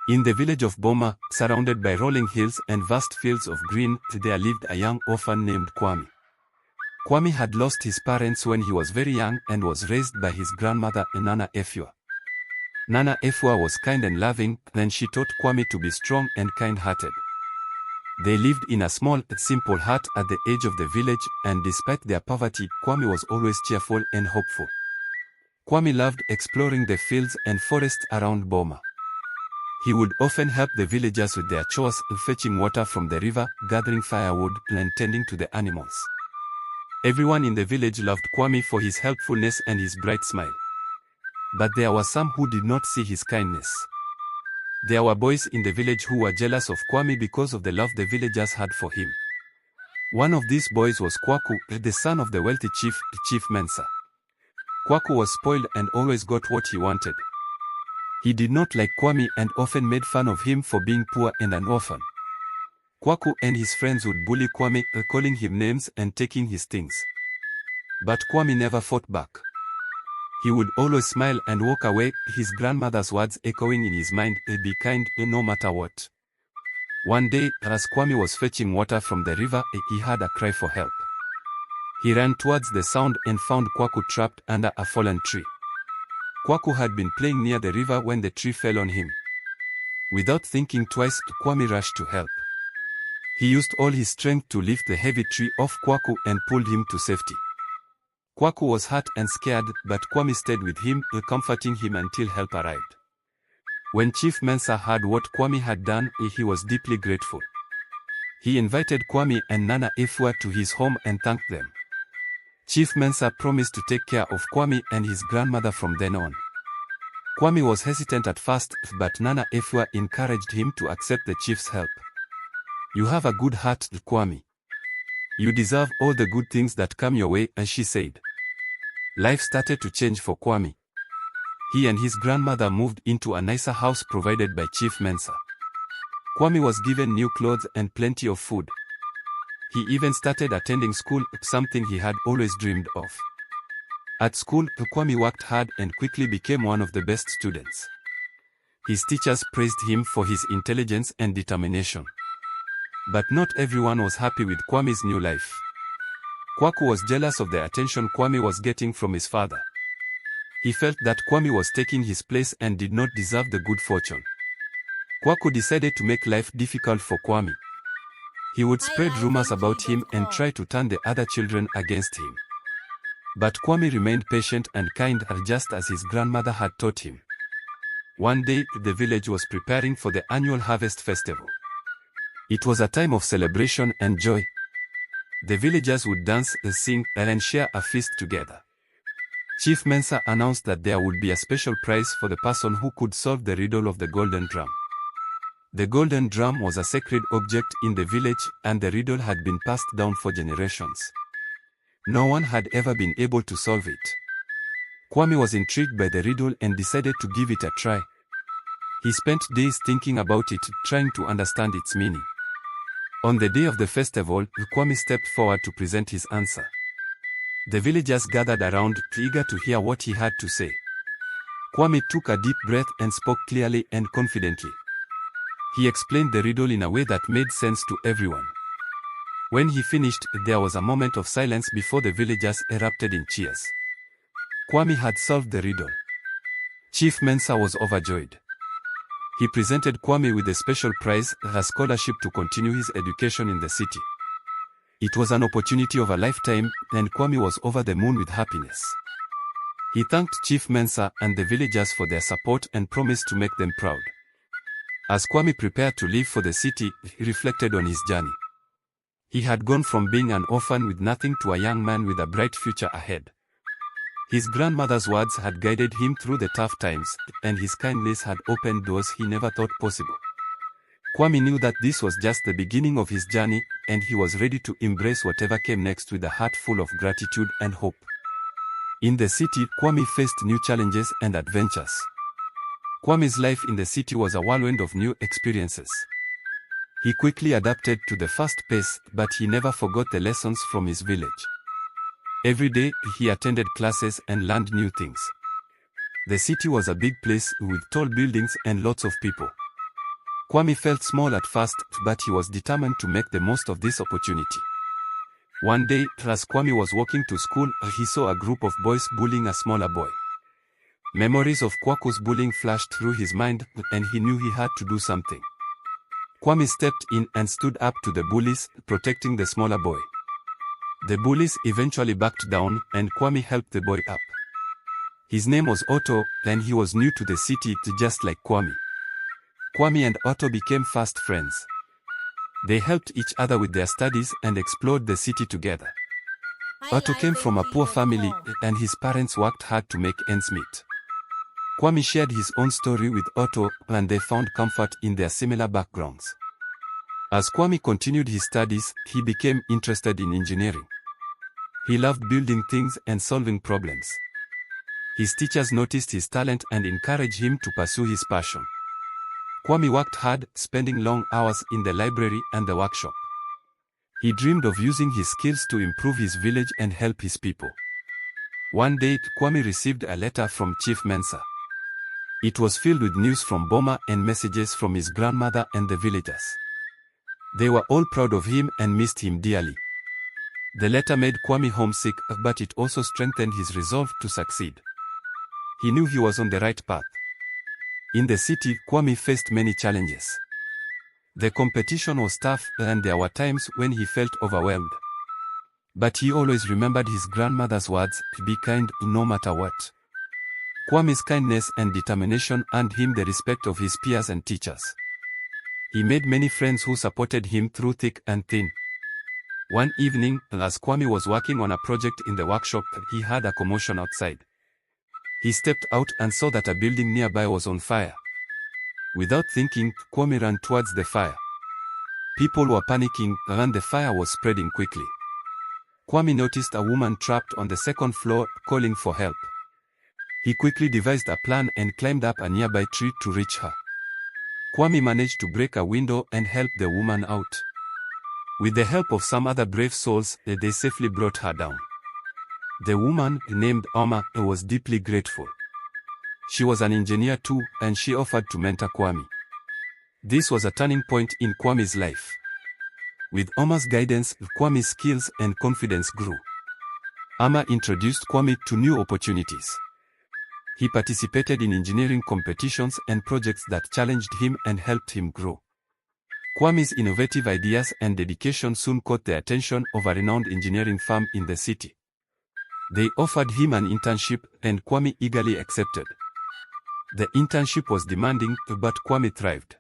In the village of Boma, surrounded by rolling hills and vast fields of green, there lived a young orphan named Kwame. Kwame had lost his parents when he was very young and was raised by his grandmother, Nana Efua. Nana Efua was kind and loving, and she taught Kwame to be strong and kind-hearted. They lived in a small, simple hut at the edge of the village, and despite their poverty, Kwame was always cheerful and hopeful. Kwame loved exploring the fields and forests around Boma. He would often help the villagers with their chores, fetching water from the river, gathering firewood, and tending to the animals. Everyone in the village loved Kwame for his helpfulness and his bright smile. But there were some who did not see his kindness. There were boys in the village who were jealous of Kwame because of the love the villagers had for him. One of these boys was Kwaku, the son of the wealthy Chief Mensah. Kwaku was spoiled and always got what he wanted. He did not like Kwame and often made fun of him for being poor and an orphan. Kwaku and his friends would bully Kwame, calling him names and taking his things. But Kwame never fought back. He would always smile and walk away, his grandmother's words echoing in his mind, "Be kind, no matter what." One day, as Kwame was fetching water from the river, he heard a cry for help. He ran towards the sound and found Kwaku trapped under a fallen tree. Kwaku had been playing near the river when the tree fell on him. Without thinking twice, Kwame rushed to help. He used all his strength to lift the heavy tree off Kwaku and pulled him to safety. Kwaku was hurt and scared, but Kwame stayed with him, comforting him until help arrived. When Chief Mensah heard what Kwame had done, he was deeply grateful. He invited Kwame and Nana Efua to his home and thanked them. Chief Mensah promised to take care of Kwame and his grandmother from then on. Kwame was hesitant at first, but Nana Efua encouraged him to accept the chief's help. "You have a good heart, Kwame. You deserve all the good things that come your way," as she said. Life started to change for Kwame. He and his grandmother moved into a nicer house provided by Chief Mensah. Kwame was given new clothes and plenty of food. He even started attending school, something he had always dreamed of. At school, Kwame worked hard and quickly became one of the best students. His teachers praised him for his intelligence and determination. But not everyone was happy with Kwame's new life. Kwaku was jealous of the attention Kwame was getting from his father. He felt that Kwame was taking his place and did not deserve the good fortune. Kwaku decided to make life difficult for Kwame. He would spread rumors about him and try to turn the other children against him. But Kwame remained patient and kind, just as his grandmother had taught him. One day, the village was preparing for the annual harvest festival. It was a time of celebration and joy. The villagers would dance, sing, and share a feast together. Chief Mensah announced that there would be a special prize for the person who could solve the riddle of the golden drum. The golden drum was a sacred object in the village, and the riddle had been passed down for generations. No one had ever been able to solve it. Kwame was intrigued by the riddle and decided to give it a try. He spent days thinking about it, trying to understand its meaning. On the day of the festival, Kwame stepped forward to present his answer. The villagers gathered around, eager to hear what he had to say. Kwame took a deep breath and spoke clearly and confidently. He explained the riddle in a way that made sense to everyone. When he finished, there was a moment of silence before the villagers erupted in cheers. Kwame had solved the riddle. Chief Mensah was overjoyed. He presented Kwame with a special prize, a scholarship to continue his education in the city. It was an opportunity of a lifetime, and Kwame was over the moon with happiness. He thanked Chief Mensah and the villagers for their support and promised to make them proud. As Kwame prepared to leave for the city, he reflected on his journey. He had gone from being an orphan with nothing to a young man with a bright future ahead. His grandmother's words had guided him through the tough times, and his kindness had opened doors he never thought possible. Kwame knew that this was just the beginning of his journey, and he was ready to embrace whatever came next with a heart full of gratitude and hope. In the city, Kwame faced new challenges and adventures. Kwame's life in the city was a whirlwind of new experiences. He quickly adapted to the fast pace, but he never forgot the lessons from his village. Every day, he attended classes and learned new things. The city was a big place with tall buildings and lots of people. Kwame felt small at first, but he was determined to make the most of this opportunity. One day, as Kwame was walking to school, he saw a group of boys bullying a smaller boy. Memories of Kwaku's bullying flashed through his mind, and he knew he had to do something. Kwame stepped in and stood up to the bullies, protecting the smaller boy. The bullies eventually backed down, and Kwame helped the boy up. His name was Otto, and he was new to the city just like Kwame. Kwame and Otto became fast friends. They helped each other with their studies and explored the city together. Otto came from a poor family, and his parents worked hard to make ends meet. Kwame shared his own story with Otto, and they found comfort in their similar backgrounds. As Kwame continued his studies, he became interested in engineering. He loved building things and solving problems. His teachers noticed his talent and encouraged him to pursue his passion. Kwame worked hard, spending long hours in the library and the workshop. He dreamed of using his skills to improve his village and help his people. One day, Kwame received a letter from Chief Mensah. It was filled with news from Boma and messages from his grandmother and the villagers. They were all proud of him and missed him dearly. The letter made Kwame homesick, but it also strengthened his resolve to succeed. He knew he was on the right path. In the city, Kwame faced many challenges. The competition was tough, and there were times when he felt overwhelmed. But he always remembered his grandmother's words, "Be kind, no matter what." Kwame's kindness and determination earned him the respect of his peers and teachers. He made many friends who supported him through thick and thin. One evening, as Kwame was working on a project in the workshop, he heard a commotion outside. He stepped out and saw that a building nearby was on fire. Without thinking, Kwame ran towards the fire. People were panicking, and the fire was spreading quickly. Kwame noticed a woman trapped on the second floor, calling for help. He quickly devised a plan and climbed up a nearby tree to reach her. Kwame managed to break a window and help the woman out. With the help of some other brave souls, they safely brought her down. The woman, named Boma, was deeply grateful. She was an engineer too, and she offered to mentor Kwame. This was a turning point in Kwame's life. With Boma's guidance, Kwame's skills and confidence grew. Boma introduced Kwame to new opportunities. He participated in engineering competitions and projects that challenged him and helped him grow. Kwame's innovative ideas and dedication soon caught the attention of a renowned engineering firm in the city. They offered him an internship, and Kwame eagerly accepted. The internship was demanding, but Kwame thrived.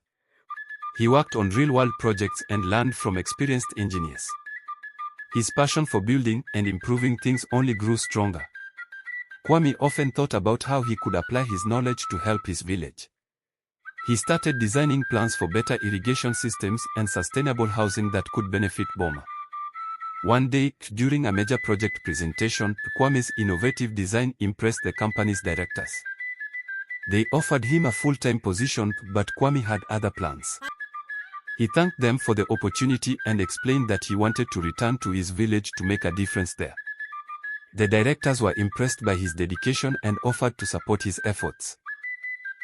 He worked on real-world projects and learned from experienced engineers. His passion for building and improving things only grew stronger. Kwame often thought about how he could apply his knowledge to help his village. He started designing plans for better irrigation systems and sustainable housing that could benefit Boma. One day, during a major project presentation, Kwame's innovative design impressed the company's directors. They offered him a full-time position, but Kwame had other plans. He thanked them for the opportunity and explained that he wanted to return to his village to make a difference there. The directors were impressed by his dedication and offered to support his efforts.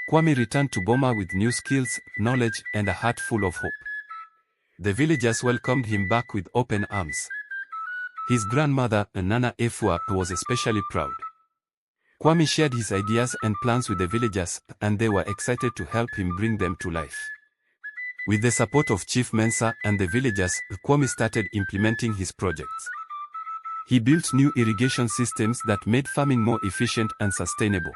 Kwame returned to Boma with new skills, knowledge, and a heart full of hope. The villagers welcomed him back with open arms. His grandmother, Nana Efua, was especially proud. Kwame shared his ideas and plans with the villagers, and they were excited to help him bring them to life. With the support of Chief Mensah and the villagers, Kwame started implementing his projects. He built new irrigation systems that made farming more efficient and sustainable.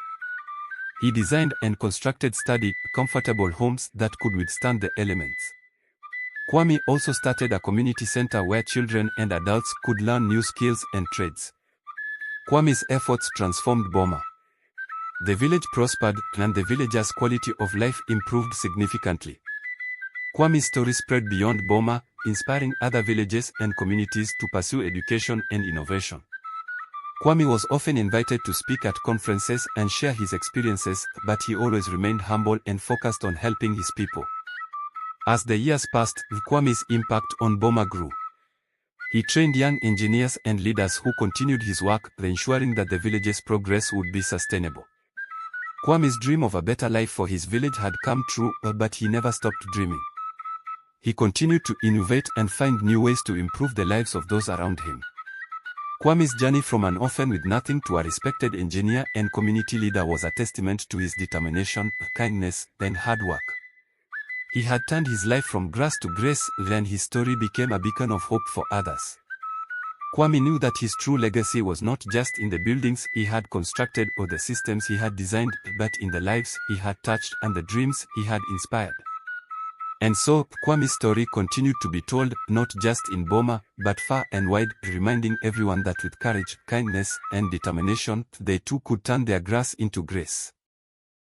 He designed and constructed sturdy, comfortable homes that could withstand the elements. Kwame also started a community center where children and adults could learn new skills and trades. Kwame's efforts transformed Boma. The village prospered, and the villagers' quality of life improved significantly. Kwame's story spread beyond Boma, inspiring other villages and communities to pursue education and innovation. Kwame was often invited to speak at conferences and share his experiences, but he always remained humble and focused on helping his people. As the years passed, Kwame's impact on Boma grew. He trained young engineers and leaders who continued his work, ensuring that the village's progress would be sustainable. Kwame's dream of a better life for his village had come true, but he never stopped dreaming. He continued to innovate and find new ways to improve the lives of those around him. Kwame's journey from an orphan with nothing to a respected engineer and community leader was a testament to his determination, kindness, and hard work. He had turned his life from grass to grace, then his story became a beacon of hope for others. Kwame knew that his true legacy was not just in the buildings he had constructed or the systems he had designed, but in the lives he had touched and the dreams he had inspired. And so, Kwame's story continued to be told, not just in Boma, but far and wide, reminding everyone that with courage, kindness, and determination, they too could turn their grass into grace.